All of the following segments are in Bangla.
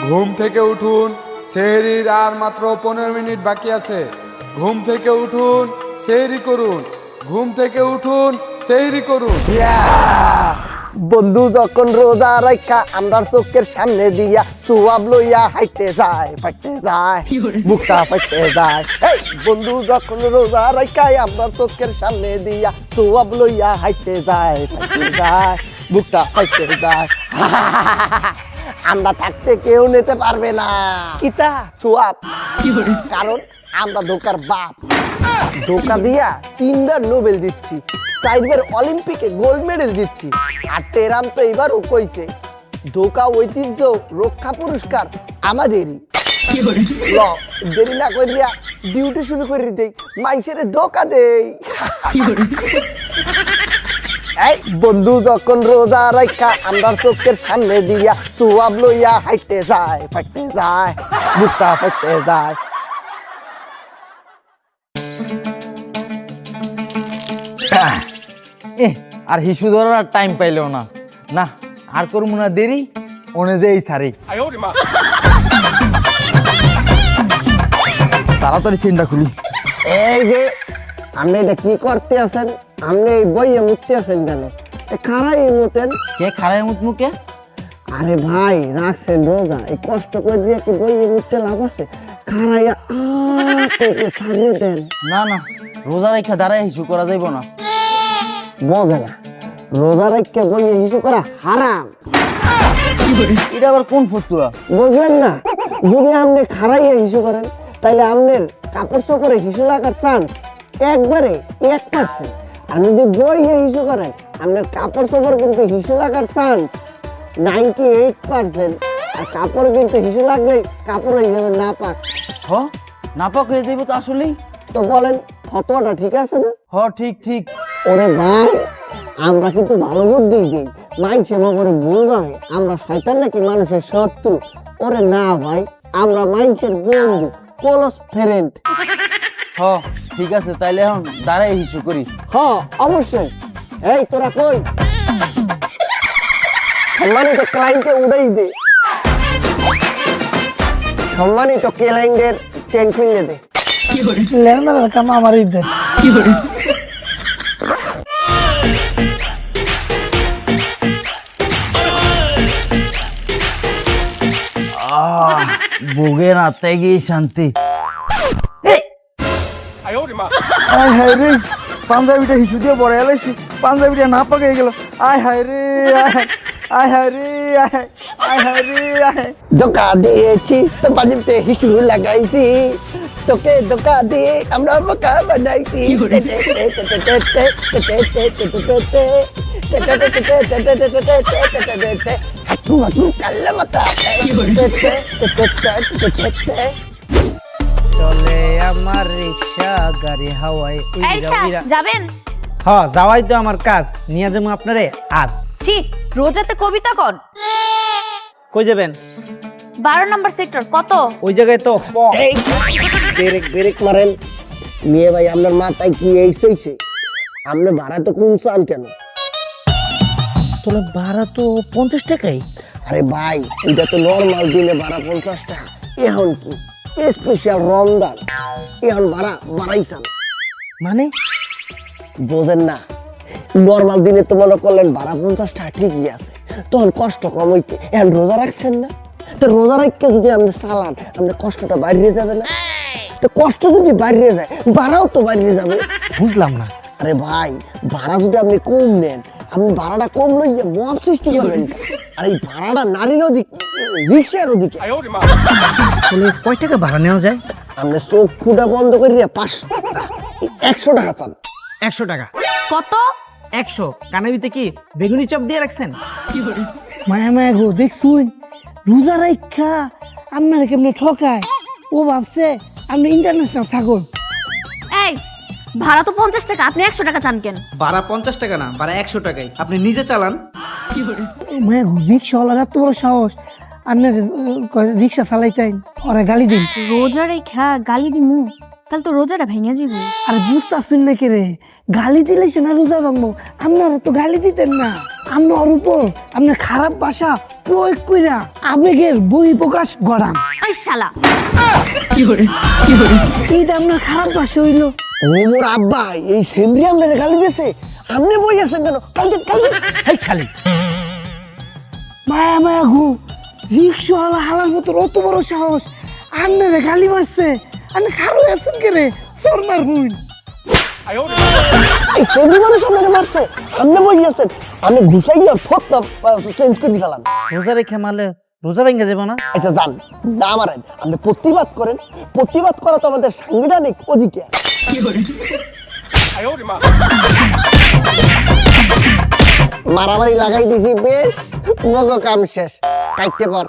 ঘুম থেকে উঠুন, সেহরির আর মাত্র 15 মিনিট বাকি আছে। ঘুম থেকে উঠুন, সেহরি করুন। ঘুম থেকে উঠুন, সেহরি করুন। বন্ধু যখন রোজা রাখা আমরা চোখের সামনে দিয়া সোয়াব লইয়া হাইতে যায়, ফাইতে যায়, বুকটা ফাইতে যায়। এই বন্ধু যখন রোজা রাখা আমরা চোখের সামনে দিয়া সোয়াব লইয়া হাইতে যায়, ফাইতে যায়, বুকটা ফাইতে যায়। আমরা থাকতে কেউ নিতে পারবে না কিতা সোয়াব, কারণ আমরা ধোকার বাপ। ধোকা দিয়া 3বার নোবেল দিচ্ছি, 4বার অলিম্পিকে গোল্ড মেডেল দিচ্ছি, আর তেরাম তো এবারও কইছে ধোকা ঐতিহ্য রক্ষা পুরস্কার আমাদেরই। ল দেরি না করিয়া ডিউটি শুরু করে দেই, মানুষের ধোকা দেই। এই বন্ধু যখন রোজা রাখা আমরা চোখের সামনে দিয়া সোয়াব লইয়া হাইতে যায়, ফাইতে যায়, বুকটা ফাইতে যায়। আর হিসু ধরার টাইম পাইলেও না, না আর করবো না দেরি, ওনে যে এই সারি তাড়াতাড়ি সিনটা খুলি। এই যে আপনি এটা কি করতে আছেন? আপনি এই বইয়ে মুখতে আছেন কেন? খারাই মতেন। কে খারায় মুখ মুখে? আরে ভাই রাখছেন রোজা, এই কষ্ট করে দিয়ে কি বইয়ে মুখতে লাভ আছে? খারাইয়া ছাড়িয়ে দেন। না না, রোজা রেখা দাঁড়ায় হিসু করা যাইব না। বোঝে না, রোজা রেখে বইয়ে হিসু করা হারাম। এটা আবার কোন ফতুয়া? বুঝলেন না? যদি আপনি খারাইয়া হিসু করেন তাহলে আপনার কাপড় চোপড়ে হিসু লাগার চান্স একবারে 1%। আর যদি বইয়ে হিসু করেন আপনার কাপড় চোপড় কিন্তু হিসু লাগার চান্স 98%। আর কাপড় কিন্তু হিসু লাগলে কাপড় হয়ে যাবে না পাক। হ নাপাক হয়ে যাইব তো আসলেই। তো বলেন ফতোয়াটা ঠিক আছে না? হ ঠিক ঠিক। ওরে ভাই আমরা কিন্তু ভালো বুদ্ধি দিই, মানুষের ব্যাপারে ভুল ভাবে আমরা শয়তান নাকি মানুষের শত্রু? ওরে না ভাই, আমরা মানুষের বন্ধু, ক্লোজ ফ্রেন্ড। হ ঠিক আছে, তাইলে এখন দাঁড়ায় হিসু করি। হ্যাঁ অবশ্যই। এই তোরা কই? সম্মানিত ক্লায়েন্টকে উড়াই দে, সম্মানিত ক্লায়েন্টের চেন খুলে দে। লেনমেনের কাম আমারই দে। বুগে রাতে গিয়ে শান্তি। আয় হায় রে, পাঞ্জাবিটা হিসু দিয়ে বড় এলাইছি, পাঞ্জাবিটা না পাকে গেল। আয় হায় রে, আয় হায় রে, আয় হায় রে, আয়। ধোকা দিয়েছি তো বাজিতে হিসু লাগাইছি, তোকে ধোকা দিয়ে আমরা বোকা বানাইছি। হাঁটু হাঁটু কাল্লা মাথা চলে আমার রিক্সা গাড়ি হাওয়ায়। যাবেন? হ্যাঁ যাওয়াই তো আমার কাজ, নিয়ে যাবো আপনারে আজ। ছি, রোজাতে কবিতা কর। কই যাবেন? 12 নম্বর সেক্টর। কত? ওই জায়গায় তো এই ব্রেক ব্রেক মারেন। মেয়ে ভাই আপনার মাথায় কি এইছে? আপনি ভাড়া তো কম চান কেন? তোর ভাড়া তো 50 টাকাই। আরে ভাই এটা তো নর্মাল দিনে ভাড়া 50 টাকা, এখন কি স্পেশাল রমজান এখন ভাড়া বাড়াইছেন মানে? বোঝেন না? নর্মাল দিনে তো মনে করলেন ভাড়া 50 টাকা ঠিকই আছে, তখন কষ্ট কম হইতে। এখন রোজা রাখছেন না, তো রোজা রাখতে যদি আপনি চালান আপনার কষ্টটা বাড়িয়ে যাবে না? তো কষ্ট যদি বাড়িয়ে যায় ভাড়াও তো বাড়িয়ে যাবে। বুঝলাম না। আরে ভাই ভাড়া যদি আপনি কম নেন, আপনি ভাড়াটা কম লইয়া মহাব সৃষ্টি করবেন। আর এই ভাড়াটা নারীর ওদিকে, রিক্সার ওদিকে। তাহলে কয় টাকা ভাড়া নেওয়া যায়? আপনি চোখ ফুটা বন্ধ করিয়া 500 100 টাকা চান। 100 টাকা? কত? 100? কানের ভিতরে কি বেগুনি চপ দিয়ে রাখছেন? মায়া মায়া গো দেখছুন, রোজা রাখা আপনারা কেমনে ঠকায়। ও ভাবছে আপনি ইন্টারন্যাশনাল ছাগল। এই ভাড়া তো 50 টাকা, আপনি 100 টাকা চান কেন? ভাড়া 50 টাকা না, ভাড়া 100 টাকাই। আপনি নিজে চালান। মায়া গো রিক্সাওয়ালার এত বড় সাহস, আপনার রিক্সা চালাইতেন ওরা গালি দিন। রোজা রেখা গালি দিমু? তাহলে তো রোজাটা ভেঙে যাবে। আর বুঝতেছেন না কে রে, গালি দিলে সে না রোজা ভাঙবো। আপনারা তো গালি দিতেন না, আপনার উপর আপনার খারাপ ভাষা প্রয়োগ কইরা আবেগের বহিঃপ্রকাশ ঘটান। আই শালা, এইটা আপনার খারাপ ভাষা হইলো। ও মোর আব্বা এই সেমরি আমরা গালি দিয়েছে, আপনি বই আছেন কেন? কালকে কালকে এই শালি, মায়া মায়া গো, রিক্সাওয়ালা হালার মতো অত বড় সাহস, আপনারে গালি মারছে। আপনি খারো আছেন কে রে, সরনার হুইন। এই সেমরি মানুষ আপনাকে মারছে, আপনি বই আছেন। আমি ঘুষাইয়া ফোটটা চেঞ্জ করে দিলাম। রোজা রেখে মারলে রোজা ভেঙে যাবে না? আচ্ছা যান, না মারেন, আপনি প্রতিবাদ করেন। প্রতিবাদ করা তো আমাদের সাংবিধানিক অধিকার। মারামারি লাগাই দিছি বেশ, মগ কাম শেষ, কাইতে পর।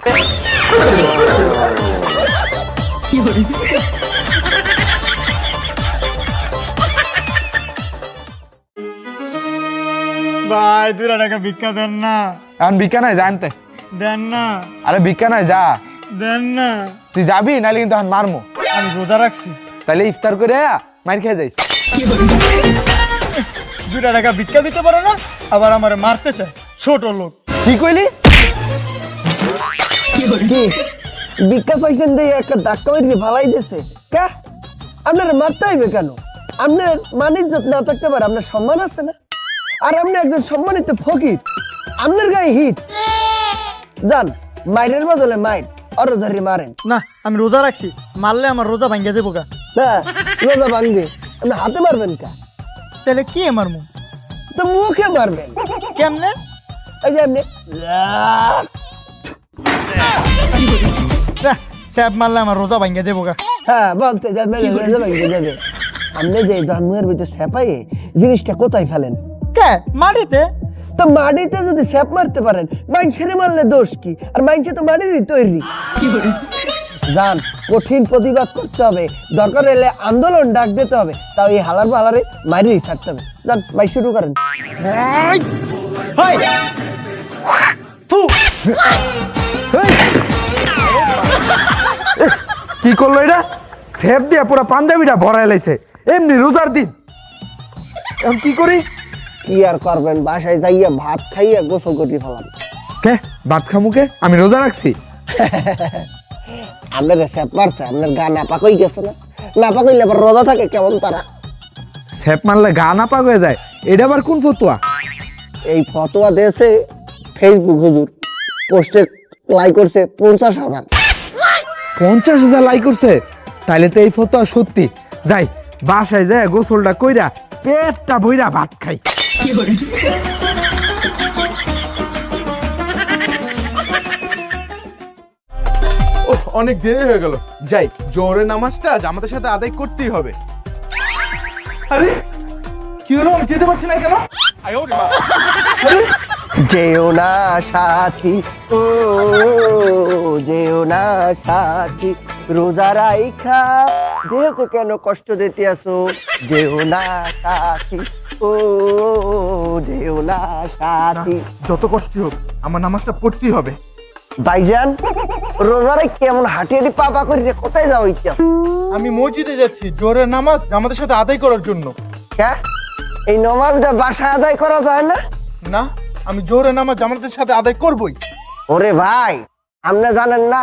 ভাই 2 টাকা ভিক্ষা দেন না, এখন ভিক্ষা নাই জানতে, দেন না, আরে ভিক্ষা নাই যা, দেন না। তুই যাবি নাহলে কিন্তু এখন মারমু। আমি রোজা রাখছি, তাহলে ইফতার করে মার খেয়ে যাইস। 2 টাকা ভিক্ষা দিতে পারে না, আবার আমার মারতে চায়, ছোট লোক। কি কইলি? কি ভিক্ষা চাইছেন দিয়ে একটা ধাক্কা মেরে ফালাই দিয়েছে কা? আপনার মারতে হইবে কেন? আপনার মান ইজ্জত না থাকতে পারে, আপনার সম্মান আছে না? আর আপনি একজন সম্মানিত ফকির, আপনার গায়ে হিট। যান, মাইরের বদলে মাইর আরো ধরে মারেন। না, আমি রোজা রাখছি, মারলে আমার রোজা ভাঙ্গা যাবো গা। না, রোজা ভাঙবে, আপনি হাতে মারবেন কা? তাহলে কি আমার মুখ তো মুখে মারবেন। কেমনে? এই যে আপনি স্যাপ মারলে আমার রোজা ভাঙ্গা যাবো গা। হ্যাঁ বলতে যাবে, রোজা ভাঙবে যাবে। আপনি যে জন্মের ভিতরে স্যাপাই জিনিসটা কোথায় ফেলেন? কে? মাটিতে। তো মাটিতে যদি স্যাপ মারতে পারেন, মাইনছেরে মারলে দোষ কি? আর মাইনছে তো মাটিরই তৈরি। যান, কঠিন প্রতিবাদ করতে হবে, দরকার হলে আন্দোলন ডাক দিতে হবে, তাও এই হালার বালারে মারিয়ে ছাড়তে হবে। যান, মাই শুরু করেন। কি করলো এটা? সেপ দিয়ে পুরো পাঞ্জাবিটা ভরাই লাইছে, এমনি রোজার দিন। এখন কি করি? কি আর করবেন, বাসায় যাইয়া ভাত খাইয়া গোসল করি ফেলাম। কে ভাত খামুকে? আমি রোজা রাখছি। আপনার স্যাপ মারছে, আপনার গা নাপাক হয়ে গেছে না? নাপাক হইলে আবার রোজা থাকে কেমন তারা? সেপ মারলে গা না পাক হয়ে যায়, এটা আবার কোন ফতুয়া? এই ফতোয়া দিয়েছে ফেসবুক হুজুর, পোস্টে লাইক করছে 50,000। 50,000 লাইক করছে? তাইলে তো এই ফতুয়া সত্যি। যাই, বাসায় যায় গোসলটা কইরা পেটটা বইরা ভাত খাই। অনেক দেরি হয়ে গেল, যাই, জোহরের নামাজটা জামাতের সাথে আদায় করতেই হবে। আরে কি হলো, আমি যেতে পারছি না কেন? যেও না সাথী, ও যেও না সাথী, রোজা রাইখা দেহকে কেন কষ্ট দিতে আসো? যেও না সাথী, ও যেও না সাথী। যত কষ্টই হোক আমার নামাজটা পড়তেই হবে। ভাইজান, রোজা রাইখা কেমন হাঁটি হাঁটি পাপা করি, কোথায় যাও ইচ্ছা? আমি মসজিদে যাচ্ছি জোহরের নামাজ জামাতের সাথে আদায় করার জন্য। এই নামাজটা বাসায় আদায় করা যায় না? না, আমি জোহরের নামাজ জামাতের সাথে আদায় করবই। ওরে ভাই, আপনি জানেন না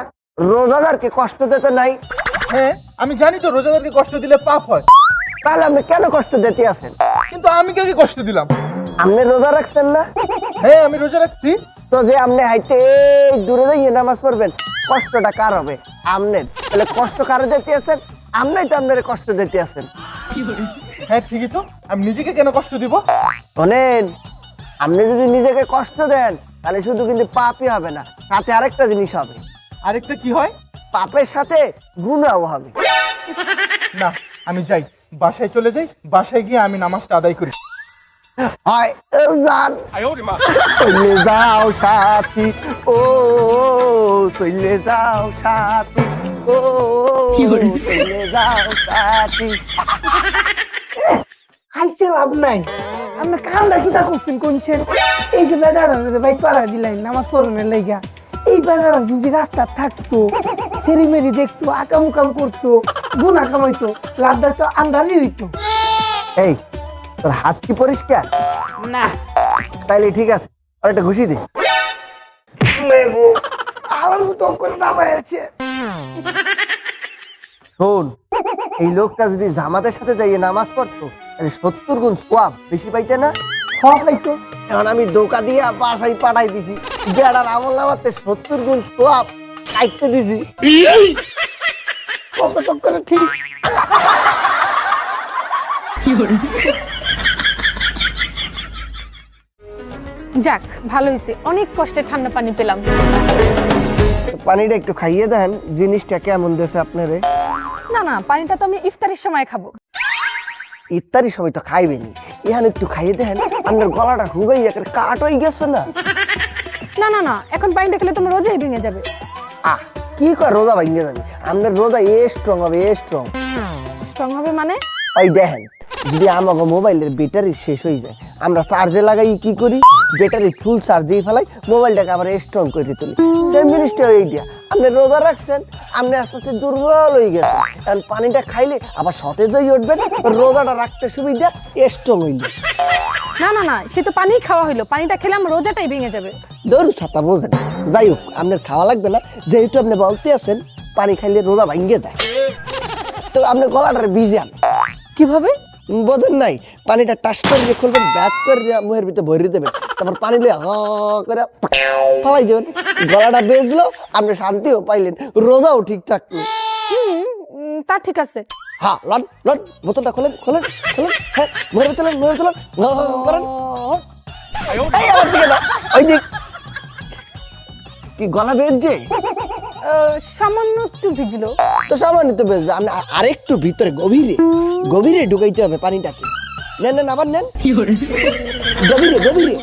রোজাদারকে কষ্ট দিতে নাই? হ্যাঁ আমি জানি তো রোজাদারকে কষ্ট দিলে পাপ হয়, তাহলে আপনি কেন কষ্ট দিতে আছেন? কিন্তু আমি কাকে কষ্ট দিলাম? আপনি রোজা রাখছেন না? হ্যাঁ আমি রোজা রাখছি। তো যে আপনি হাইতে দূরে যাইয়ে নামাজ পড়বেন, কষ্টটা কার হবে? আপনার। তাহলে কষ্ট কারে দিতে আছেন? আপনি তো আপনার কষ্ট দিতে আছেন। হ্যাঁ ঠিকই তো, আমি নিজেকে কেন কষ্ট দিব? শোনেন, আপনি যদি নিজেকে কষ্ট দেন তাহলে শুধু কিন্তু পাপই হবে না, সাথে আরেকটা জিনিস হবে। আরেকটা কি হয়? পাপের সাথে গুনাহও হবে। না, আমি যাই, বাসায় চলে যাই, বাসায় গিয়ে আমি নামাজটা আদায় করি। হয় যান, চলে যাও সাথী, ও চলে যাও সাথী, ও চলে যাও সাথী। খাইছে লাভ নাই, আপনি কামটা কি তা করছেন কোনছেন? এই যে বেটারা বাইক পাড়া দিলেন নামাজ পড়নের লাইগা, এই বেড়ারা যদি রাস্তা থাকতো সেরি মেরি দেখতো আকাম কাম করতো গুনা কামাইতো লাভটা তো আন্দারই হইতো। এই তোর হাত কি পরিষ্কার না তাইলে ঠিক আছে আর একটা ঘুষি দে। মেগো আমার মতো করে নামায় আছে। শোন এই লোকটা যদি জামাতের সাথে যাইয়ে নামাজ পড়তো তাহলে 70 গুণ সওয়াব বেশি পাইতে না? হক হইতো। এখন আমি ধোকা দিয়া বাসায় পাঠাই দিছি, বেড়ার আমল নামাতে 70 গুণ সওয়াব কাটতে দিছি। কত করে ঠিক যাক ভালো হয়েছে, অনেক কষ্টে ঠান্ডা পানি পেলাম। পানিটা একটু খাইয়ে দেন, জিনিসটা কেমন দেছে আপনারে? না না, পানিটা তো আমি ইফতারের সময় খাবো। ইত্যাদি সবাই তো খাইবেনি, এখানে একটু খাইয়ে দেন, আপনার গলাটা হুগাই একের কাট হয়ে গেছে না? না না না, এখন পানিটা খেলে তোমার রোজাই ভেঙে যাবে। আহ কি কয় রোজা ভাঙে যাবে? আপনার রোজা স্ট্রং হবে, স্ট্রং। স্ট্রং হবে মানে? ওই দেখেন, যদি আমাকে মোবাইলের ব্যাটারি শেষ হয়ে যায়, আমরা চার্জে লাগাই কি করি, ব্যাটারি ফুল চার্জেই ফেলাই, মোবাইলটাকে আবার স্ট্রং করে তুলি। সেম জিনিসটা এই দিয়া আপনি রোজা রাখছেন, আপনি আস্তে আস্তে দুর্বল হয়ে গেছেন, কারণ পানিটা খাইলে আবার সতেজ হয়ে উঠবেন, রোজাটা রাখতে সুবিধা, স্ট্রং হইলে। না না না, সে তো পানি খাওয়া হইলো, পানিটা খেলে আমার রোজাটাই ভেঙে যাবে। দৌড় ছাতা বোঝেন। যাই হোক, আপনার খাওয়া লাগবে না, যেহেতু আপনি বলতে আছেন পানি খাইলে রোজা ভাঙ্গে যায়, তো আপনি গলাটার ভিজান। কিভাবে? বোঝেন নাই? পানিটা টাস করে খুলবেন, ব্যাক করে মুহের ভিতরে ভরে দেবেন, তারপর পানি লিয়ে করে ফালাই দেবেন, গলাটা বেজলো, আপনি শান্তিও পাইলেন, রোজাও ঠিক থাকলো। তা ঠিক আছে। হ্যাঁ, লন লন, বোতলটা খোলেন খোলেন খোলেন, হ্যাঁ মুহের ভিতরে মুহের ভিতরে করেন। এই আমার দিকে না, ওই দিক। কি গলা বেজছে? সামান্য একটু ভিজলো। তো সামান্য তো বেজবে, আপনি আরেকটু ভিতরে গভীরে গভীরে ঢুকাইতে হবে পানিটাকে। নেন নেন, আবার নেন, গভীরে গভীরে।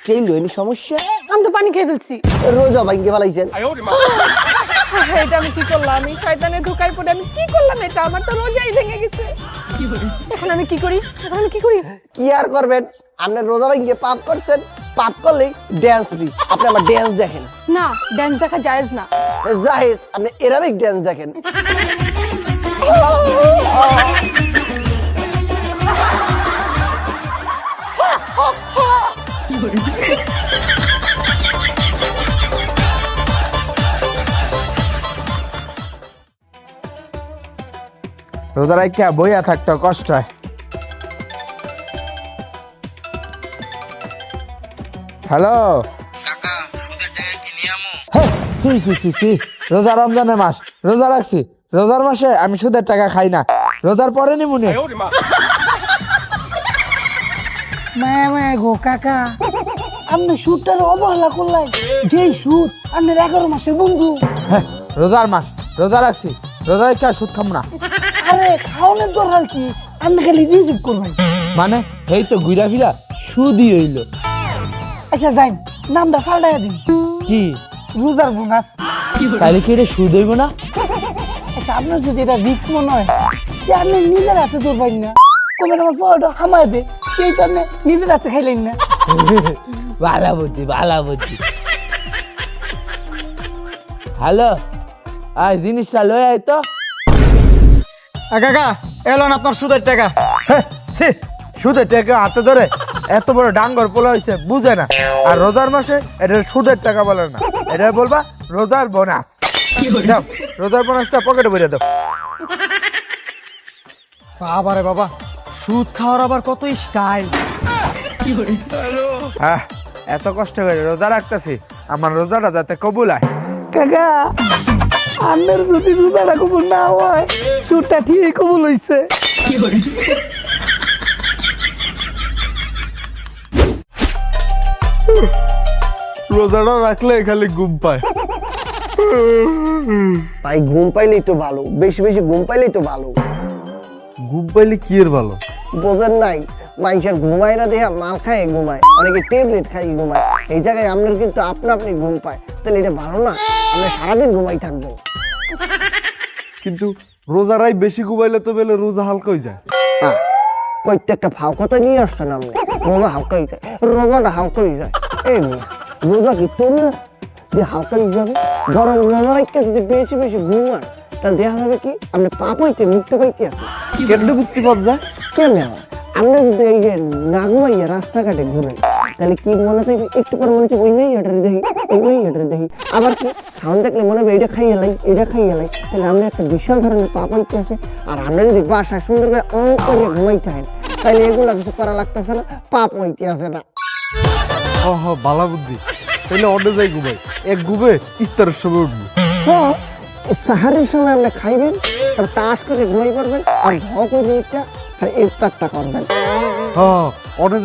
কে লইনি সমস্যা? আমি তো পানি খেয়ে ফেলছি। রোজা ভাঙ্গে ফেলাইছেন। এটা আমি কি করলাম? আমি শয়তানে ঢুকাই পড়ে আমি কি করলাম? এটা আমার তো রোজাই ভেঙে গেছে। এখন আমি কি করি? এখন আমি কি করি? কি আর করবেন, আপনি রোজা ভাঙ্গে পাপ করছেন, পাপ করলেই ড্যান্স দিই, আপনি আমার ড্যান্স দেখেন। না, ডান্স দেখা জায়েজ না। জাহেজ, আপনি এরাবিক ড্যান্স দেখেন। রোজা রাইখা বইয়া থাকতে কষ্ট হয়। হ্যালো রোজা রমজানের মাস, রোজা রাখছি, রোজার মাসে আমি সুদের টাকা খাই না, রোজার পরে নি মনে। মায়া মায়া গো কাকা, আপনি সুদটার অবহেলা করলেন। যেই সুদ আপনার 11 মাসের বন্ধু। হ্যাঁ, রোজার মাস, রোজা রাখছি, রোজা রেখে সুদ খাম না। আরে খাওয়ানোর দরকার কি, আপনি খালি রিজিক করবেন। মানে এই তো ঘুরা ফিরা সুদই হইল। আচ্ছা যাইন, নামটা পাল্টাইয়া দিন, কি রোজার বোনাস। তাইলে কি এটা সুদ হইব না? আচ্ছা আপনার যদি এটা রিক্স মনে হয়, যে আপনি নিজের হাতে ধরবেন না, কবে আমার পড়াটা হামায় দে, সেই তো আপনি নিজের হাতে খাইলেন না। ভালো বুদ্ধি, ভালো বুদ্ধি। হ্যালো, আয় জিনিসটা লই আয় তো। কাকা এলন আপনার সুদের টাকা। সুদের টাকা হাতে ধরে এত বড় ডাঙ্গর পোলা হয়েছে, বুঝে না। আর রোজার মাসে এটা সুদের টাকা বলে না, এটা বলবা রোজার বোনাস। দাও, রোজার বোনাসটা পকেটে ভরে দাও। বাবারে বাবা, সুদ খাওয়ার আবার কত স্টাইল। হ্যাঁ, এত কষ্ট করে রোজা রাখতেছি, আমার রোজাটা যাতে কবুল হয়। কাকা আপনার যদি রোজাটা কবুল না হয়, সুদটা ঠিক কবুল হইছে। রোজাটা রাখলে খালি ঘুম পায়। ভাই ঘুম পাইলেই তো ভালো, বেশি বেশি ঘুম পাইলেই তো ভালো। ঘুম পাইলে কি এর ভালো? বোঝেন নাই, মানুষের ঘুমায় না দেখা মাল খায় ঘুমায়, অনেকে ট্যাবলেট খাই ঘুমায়, এই জায়গায় আপনার কিন্তু আপনি ঘুম পায়, তাহলে এটা ভালো না? আপনি সারাদিন ঘুমাই থাকবেন। কিন্তু রোজারাই বেশি ঘুমাইলে তো বেলে রোজা হালকা হয়ে যায়। প্রত্যেকটা ফাও কথা নিয়ে আসছেন আপনি, রোজা হালকা হয়ে যায়, রোজাটা হালকা হয়ে যায়। এই রোজা কি তোর না যে হালকা যাবে গরম রোজা রাখতে যদি বেশি বেশি ঘুমান তাহলে দেখা যাবে কি আপনি পাপ হইতে মুক্তি পাইতে আছে কেটে মুক্তি পাওয়া যায় কেন আমরা যদি এই যে না ঘুমাইয়া রাস্তাঘাটে ঘুরাই তাহলে কি মনে থাকবে একটু পর মনে হচ্ছে ওই মেয়েটারে দেখি ওই মেয়েটারে দেখি আবার কি সাউন্ড দেখলে মনে হবে এইটা খাইয়ে লাই এটা খাইয়ে লাই তাহলে আমরা একটা বিশাল ধরনের পাপ হইতে আছে। আর আমরা যদি বাসায় সুন্দর করে অঙ্ক করে ঘুমাইতে হয় তাহলে এগুলো কিছু করা লাগতেছে না, পাপ হইতে আছে না। ভালো বুদ্ধি। তাহলে অন্য যাই ঘুমাই, এক ঘুমে ইফতারের সময় উঠবো। হ্যাঁ সাহারের সময় আপনি খাইবেন তারপর তাস করে ঘুমাই পারবেন আর ভয় করে একটা ইফতারটা করবেন। হ্যাঁ অন্য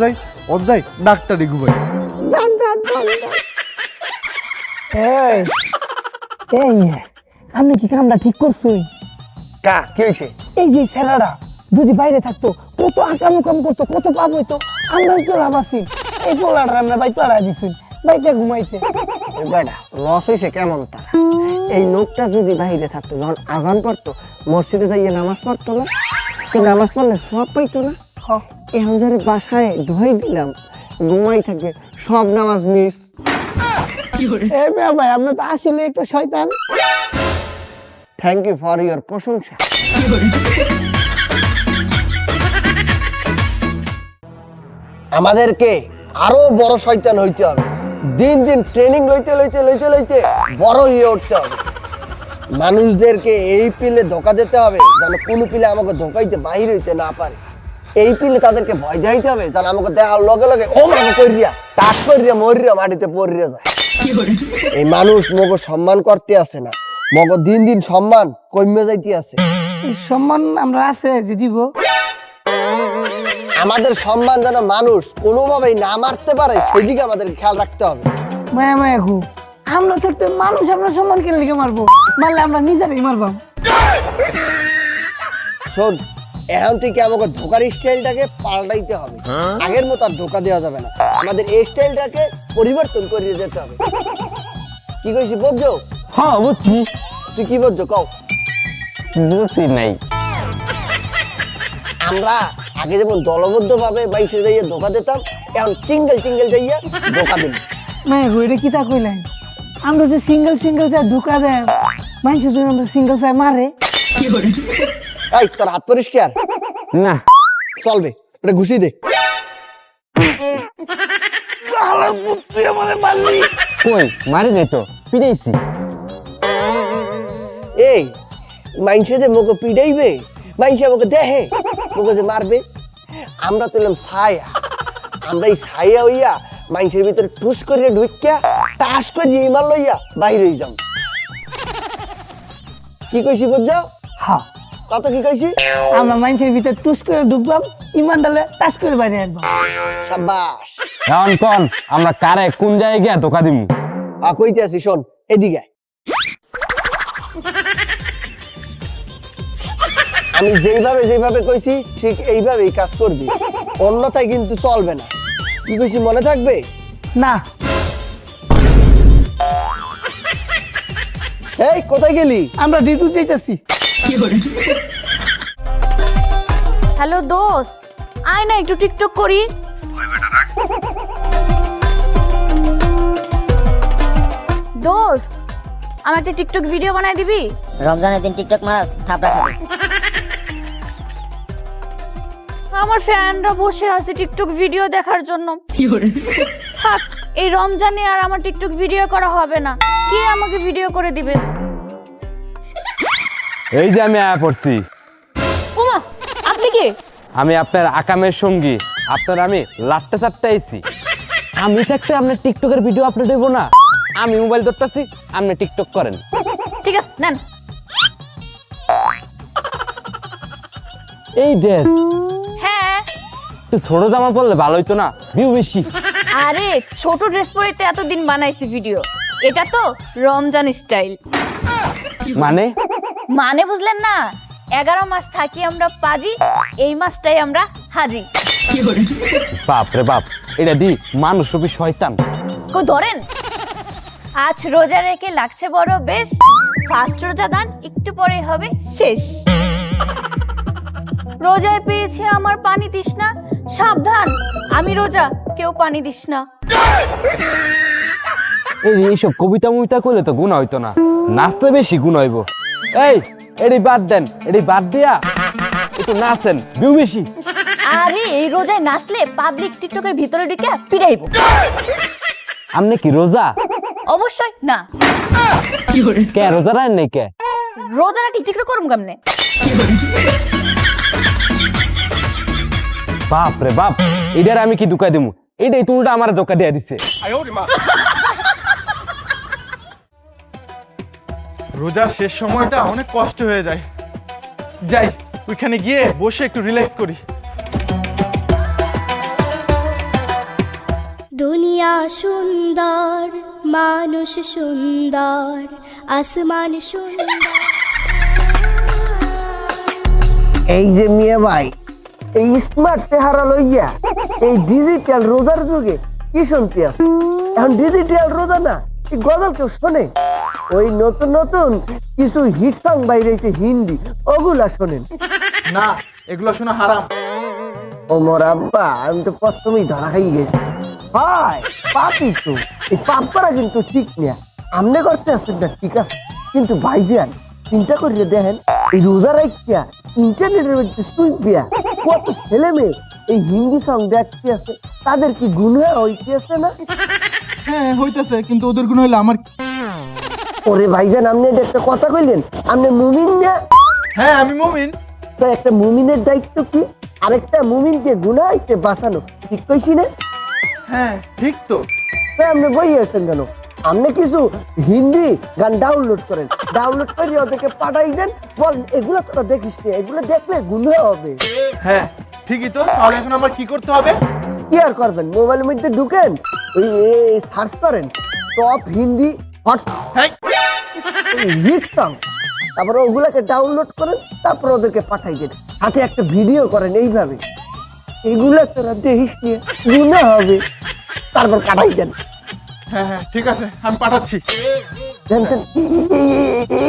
যাই ডাক্তারি ঘুমাই। যান যান যান যান। এই এই মিয়া, আপনি কি কামটা ঠিক করছই? কা কি হয়েছে? এই যে ছেলেরা যদি বাইরে থাকতো কত আকাম কাম করতো, কত পাপ হইতো। আমরা তো লাভ আছি, এই পোলাটা আমরা বাইতে আড়াই দিচ্ছি, বাইতে ঘুমাইছে। বেটা লস হয়েছে কেমন তা? এই লোকটা যদি বাইরে থাকতো, যখন আজান পড়তো মসজিদে যাইয়ে নামাজ পড়তো না, তো নামাজ পড়লে সব পাইতো না। এখন ধরে বাসায় ধুয়াই দিলাম, ঘুমাই থাকবে, সব নামাজ মিস। এই মিয়া ভাই, আপনি তো আসলে একটা শয়তান। থ্যাংক ইউ ফর ইউর প্রশংসা। আমাদেরকে আরো বড় শয়তান হইতে হবে, দিন দিন ট্রেনিং লইতে লইতে লইতে লইতে বড় হয়ে উঠতে হবে। মানুষদেরকে এই পিলে ধোকা দিতে হবে যেন কোনো পিলে আমাকে ধোকাইতে বাহির হইতে না পারে। এই পিলে তাদেরকে ভয় দেখাইতে হবে যেন আমাকে দেখার লগে লগে ও মাকে কইরিয়া টাক কইরিয়া মরিয়া মাটিতে পড়িয়া যায়। এই মানুষ মগো সম্মান করতে আসে না, মগো দিন দিন সম্মান কমে যাইতে আছে। সম্মান আমরা আছে যে দিব। আমাদের সম্মান যেন মানুষ কোনোভাবেই না মারতে পারে সেদিকে আমাদের খেয়াল রাখতে হবে। মায়া মায়া গো, আমরা থাকতে মানুষ আমরা সম্মান কেন লিখে মারবো? মারলে আমরা নিজেরাই মারবাম। শোন, এখন থেকে আমাকে ধোকার স্টাইলটাকে পাল্টাইতে হবে। আগের মতো আর ধোকা দেওয়া যাবে না, আমাদের এই স্টাইলটাকে পরিবর্তন করিয়ে যেতে হবে। কি কইছি বুঝছো? হ্যাঁ বুঝছি। তুই কি বুঝছো কও? বুঝছি নাই। আমরা আগে যেমন দলবদ্ধ ভাবে বাইশে যাইয়া ধোকা দিতাম, এখন সিঙ্গেল সিঙ্গেল যাইয়া ধোকা দিল। মায়া গো, এটা কি তা কইলেন? আমরা যে সিঙ্গেল সিঙ্গেল যা ধোকা দেয়, মানুষের জন্য আমরা সিঙ্গেল চাই মারে। এই তোর হাত পরিষ্কার না চলবে, এটা ঘুষি দে। কই মারি নাই তো, পিড়াইছি। এই মাইনসে যে মোকে পিড়াইবে, মাইনসে আমাকে দেহে মোকে যে মারবে, আমরা তো এলাম ছায়া। আমরা এই ছায়া হইয়া মাইনসের ভিতরে টুস করিয়া ঢুকিয়া টাস করিয়া ইমাল লইয়া বাইরে হয়ে যাও। কি কইছি বুঝছো? হ্যাঁ, কত কি কইছি? আমরা মানুষের ভিতর টুস করে ঢুকবাম, ইমান ডালে টাচ করে বাইরে আসবাম। সাবাস। এখন কোন আমরা কারে কোন জায়গায় ধোকা দিমু? কইতে আছি শোন, এদিকে আয়। আমি যেইভাবে যেভাবে কইছি ঠিক এইভাবেই কাজ করবি, অন্যথায় কিন্তু চলবে না। কি কইছি মনে থাকবে? না, এই কোথায় গেলি? আমরা ডিউটি যাইতেছি। হ্যালো দোস্ত, আয় না একটু টিকটক করি। দোস্ত, আমার একটা টিকটক ভিডিও বানাই দিবি? রমজানের দিন টিকটক মারাস, থাপড়া খাবি। আমার ফ্যানরা বসে আছে টিকটক ভিডিও দেখার জন্য। থাক, এই রমজানে আর আমার টিকটক ভিডিও করা হবে না। কে আমাকে ভিডিও করে দিবে? এই যে আমি আয়া পড়ছি। ওমা, আপনি কে? আমি আপনার আকামের সঙ্গী, আপনার আমি লাট্টা চাটতে আইছি। আমি থাকতে আপনার টিকটকের ভিডিও আপলোড হইব না? আমি মোবাইল ধরতেছি, আপনি টিকটক করেন। ঠিক আছে, নেন। এই ড্রেস হ্যাঁ। একটু ছোট জামা পরলে ভালো হইতো না? ভিউ বেশি। আরে ছোট ড্রেস পরে তো এতদিন বানাইছি ভিডিও, এটা তো রমজান স্টাইল। মানে বুঝলেন না? 11 মাস থাকি আমরা পাজি, এই মাসটাই আমরা হাজি। বাপ রে বাপ, এটা দি মানুষ রূপী শয়তান। কো ধরেন, আজ রোজা রেখে লাগছে বড় বেশ, ফার্স্ট রোজা দান একটু পরেই হবে শেষ। রোজায় পেয়েছে আমার পানি দিস না। সাবধান, আমি রোজা, কেউ পানি দিস না। এইসব কবিতা মুবিতা করলে তো গুণ হইতো না, নাচলে বেশি গুণ হইব। এই এটি বাদ দেন, এটি বাদ দিয়া একটু নাচেন, ভিউ বেশি। আরে এই রোজায় নাচলে পাবলিক টিকটকের ভিতরে ঢুকে পিটাইব। আপনি কি রোজা? অবশ্যই না। কে রোজা রান নাই কে? রোজারা টিকটক করুম কেমনে? বাপ রে বাপ, এটার আমি কি ধোকা দিমু? এটাই তুলটা আমার ধোকা দিয়া দিছে। রোজার শেষ সময়টা অনেক কষ্ট হয়ে যায়। যাই ওইখানে গিয়ে বসে একটু রিল্যাক্স করি। দুনিয়া সুন্দর, মানুষ সুন্দর, আসমান সুন্দর। এই যে মিয়া ভাই, এই স্মার্ট চেহারা লইয়া এই ডিজিটাল রোজার যুগে কি শুনতে আছে? এখন ডিজিটাল রোজা না, এই গজল কেউ শোনে? ওই নতুন নতুন কিছু হিট সং বাইরেছে হিন্দি, ওগুলা শোনেন না, এগুলো শোনা হারাম। ও মোর আব্বা, আমি তো প্রথমেই ধরা খাই গেছি। হয় পাপি তো, এই পাপ করা কিন্তু ঠিক না। আমনে করতে আসছেন না ঠিক আছে, কিন্তু ভাইজান চিন্তা করিয়ে দেখেন, এই রোজা রাখিয়া ইন্টারনেটের মধ্যে সুইপিয়া কত ছেলে মেয়ে এই হিন্দি সং দেখতে আছে, তাদের কি গুণ হইতে আছে না? হ্যাঁ হইতেছে, কিন্তু ওদের গুণ হইলে আমার। ওরে ভাইজান, আপনি এটা একটা কথা কইলেন, আপনি মুমিন না? হ্যাঁ আমি মুমিন। তো একটা মুমিনের দায়িত্ব কি আরেকটা মুমিনকে গুনাহ হইতে বাঁচানো, ঠিক কইছি না? হ্যাঁ ঠিক তো। তো আপনি বই আছেন কেন? আপনি কিছু হিন্দি গান ডাউনলোড করেন, ডাউনলোড করে ওদেরকে পাঠাই দেন, বল এগুলো তোরা দেখিস না, এগুলো দেখলে গুনাহ হবে। হ্যাঁ ঠিকই তো। তাহলে এখন আমার কি করতে হবে? কি আর করবেন, মোবাইলের মধ্যে ঢুকেন, ওই সার্চ করেন টপ হিন্দি হট হ্যাঁ হিট সং, তারপরে ওগুলাকে ডাউনলোড করেন, তারপর ওদেরকে পাঠাই দেন, সাথে একটা ভিডিও করেন এইভাবে, এগুলা তোরা দেখিস নিয়ে গুনাহ হবে, তারপর পাঠাই দেন। হ্যাঁ হ্যাঁ ঠিক আছে, আমি পাঠাচ্ছি। জানতেন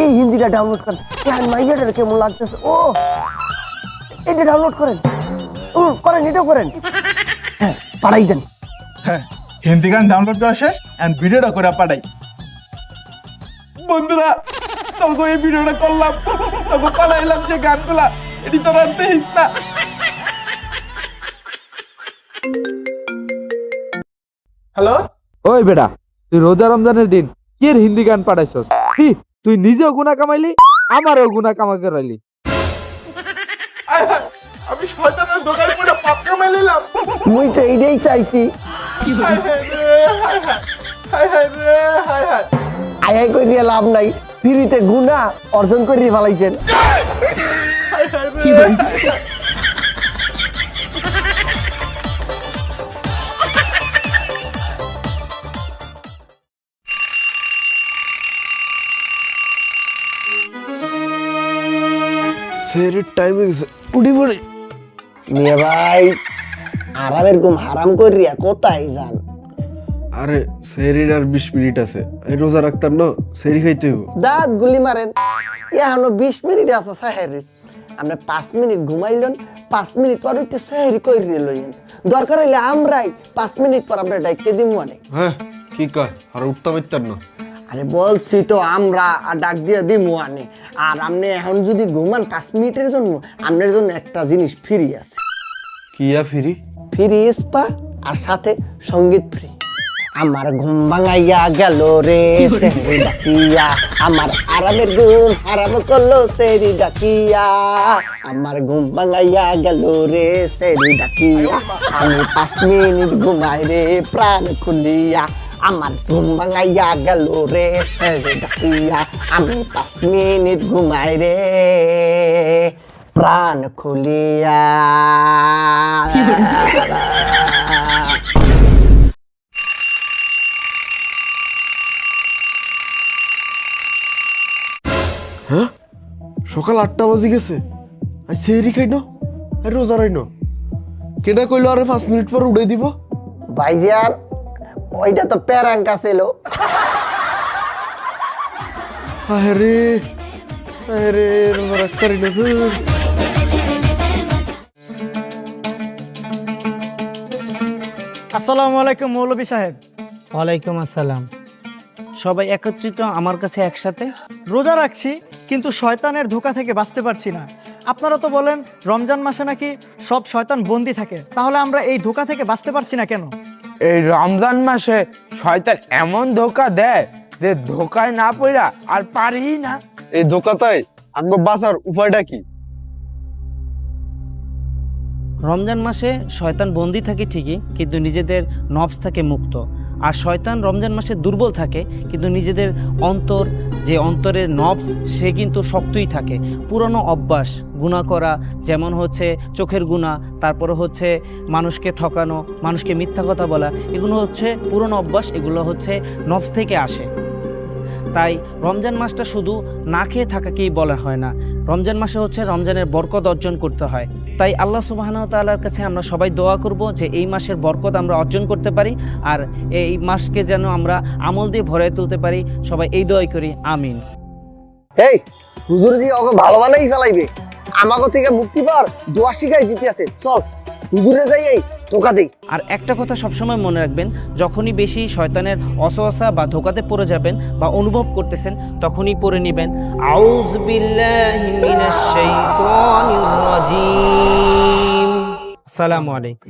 এই হিন্দিটা ডাউনলোড করেন, মাইয়াটা কেমন লাগতেছে, ও এটা ডাউনলোড করেন, করেন এটাও করেন, হ্যাঁ পাঠাই দেন। হ্যাঁ হিন্দি গান ডাউনলোড করা শেষ, এন্ড ভিডিওটা করে পাঠাই। বন্ধুরা তোকে এই ভিডিওটা করলাম, তোকে পাঠাইলাম যে গানগুলা, এটি তো রাখতে হিস না। হ্যালো, ওই বেটা, তুই রোজা রমজানের দিন কি এর হিন্দি গান পাঠাইছস? তুই নিজেও গুনাহ কামাইলি, আমারও গুনাহ কামাই করাইলি। আমি শয়তানের দোকানে পড়ে পাপ কামাই নিলাম। মুই তো এইটাই চাইছি। হায় হায় রে, হায় হায়, হায় হায় রে, হায় হায়। আয় আয় করে দিয়ে লাভ নাই, ফ্রিতে গুনাহ অর্জন করে ফেলাইছেন। হায় হায় রে, হায় হায়। সেরের টাইমে গেছে, উঠি পড়ি। মিয়া ভাই, আরামের ঘুম হারাম করিয়া কোথায় যান? আরে সেরির আর 20 মিনিট আছে, আমি রোজা রাখতাম না, সেরি খাইতে হইব। দাঁত গুলি মারেন, এখনো 20 মিনিট আছে সাহেরি। আপনি 5 মিনিট ঘুমাইলেন, 5 মিনিট পর উঠে সাহেরি কইরে লইয়েন, দরকার হইলে আমরাই 5 মিনিট পর আমরা ডাকতে দিমু অনেক। হ্যাঁ কি কয়, আর উঠতাম ইত্তার না। আরে বলছি তো আমরা ডাক দিয়ে দিমু আনে, আর আপনি এখন যদি ঘুমান 5 মিনিটের জন্য, আপনার জন্য একটা জিনিস ফ্রি আছে। কিয়া ফিরি? ফ্রি স্পা আর সাথে সঙ্গীত ফ্রি। আমার ঘুম ভাঙাইয়া গেল রে সেরি ডাকিয়া, আমার আরামের ঘুম হারাম করলো সেরি ডাকিয়া, আমার ঘুম ভাঙাইয়া গেল রে সেরি ডাকিয়া, আমি 5 মিনিট ঘুমাই রে প্রাণ খুলিয়া, আমার ঘুম ভাঙাইয়া গেল রে সেরি ডাকিয়া, আমি 5 মিনিট ঘুমাই রে প্রাণ খুলিয়া। হ্যাঁ সকাল 8টা বাজে গেছে, আই সেরি খাই না, আই রোজা রাই না। কেডা কইলো আরে 5 মিনিট পর উড়াই দিব? ভাইজান ওইটা তো প্যারাঙ্কা ছিল। আরে রোজা রাখতারি না। আসসালামু আলাইকুম মৌলভী সাহেব। ওয়ালাইকুম আসসালাম। সবাই একত্রিত আমার কাছে একসাথে। রোজা রাখছি কিন্তু শয়তানের ধোঁকা থেকে বাঁচতে পারছি না। আপনারা তো বলেন রমজান মাসে নাকি সব শয়তান বন্দি থাকে, তাহলে আমরা এই ধোঁকা থেকে বাঁচতে পারছি না কেন? এই রমজান মাসে শয়তান এমন ধোকা দেয় যে ধোকায় না পড়া আর পারি না। এই ধোকাটাই আঙ্গ বাঁচার উপায়টা কি? রমজান মাসে শয়তান বন্দি থাকে ঠিকই, কিন্তু নিজেদের নফস থাকে মুক্ত। আর শয়তান রমজান মাসে দুর্বল থাকে, কিন্তু নিজেদের অন্তর, যে অন্তরের নফস, সে কিন্তু শক্তই থাকে। পুরনো অভ্যাস গুনাহ করা, যেমন হচ্ছে চোখের গুনাহ, তারপরে হচ্ছে মানুষকে ঠকানো, মানুষকে মিথ্যা কথা বলা, এগুলো হচ্ছে পুরনো অভ্যাস, এগুলো হচ্ছে নফস থেকে আসে। তাই রমজান মাসটা শুধু না খেয়ে থাকাকেই বলা হয় না, রমজান মাসে হচ্ছে রমজানের বরকত অর্জন করতে হয়। তাই আল্লাহ সুবহানাহু ওয়া তাআলার কাছে আমরা সবাই দোয়া করব যে এই মাসের বরকত আমরা অর্জন করতে পারি, আর এই মাসকে যেন আমরা আমল দিয়ে ভরে তুলতে পারি। সবাই এই দোয়াই করি, আমিন। এই হুজুর দিয়ে ওকে ভালো বানাই ফেলাইবে, আমাকে থেকে মুক্তি পাওয়ার দোয়া শিখাই দিতে আছে। চল হুজুরে যাই, এই ধোকা দেই। আর একটা কথা সবসময় মনে রাখবেন, যখনই বেশি শয়তানের অসওয়াসা বা ধোকাতে পড়ে যাবেন বা অনুভব করতেছেন, তখনই পড়ে নেবেন আউযু বিল্লাহি মিনাশ শাইতানির রাজীম। আসসালামু আলাইকুম।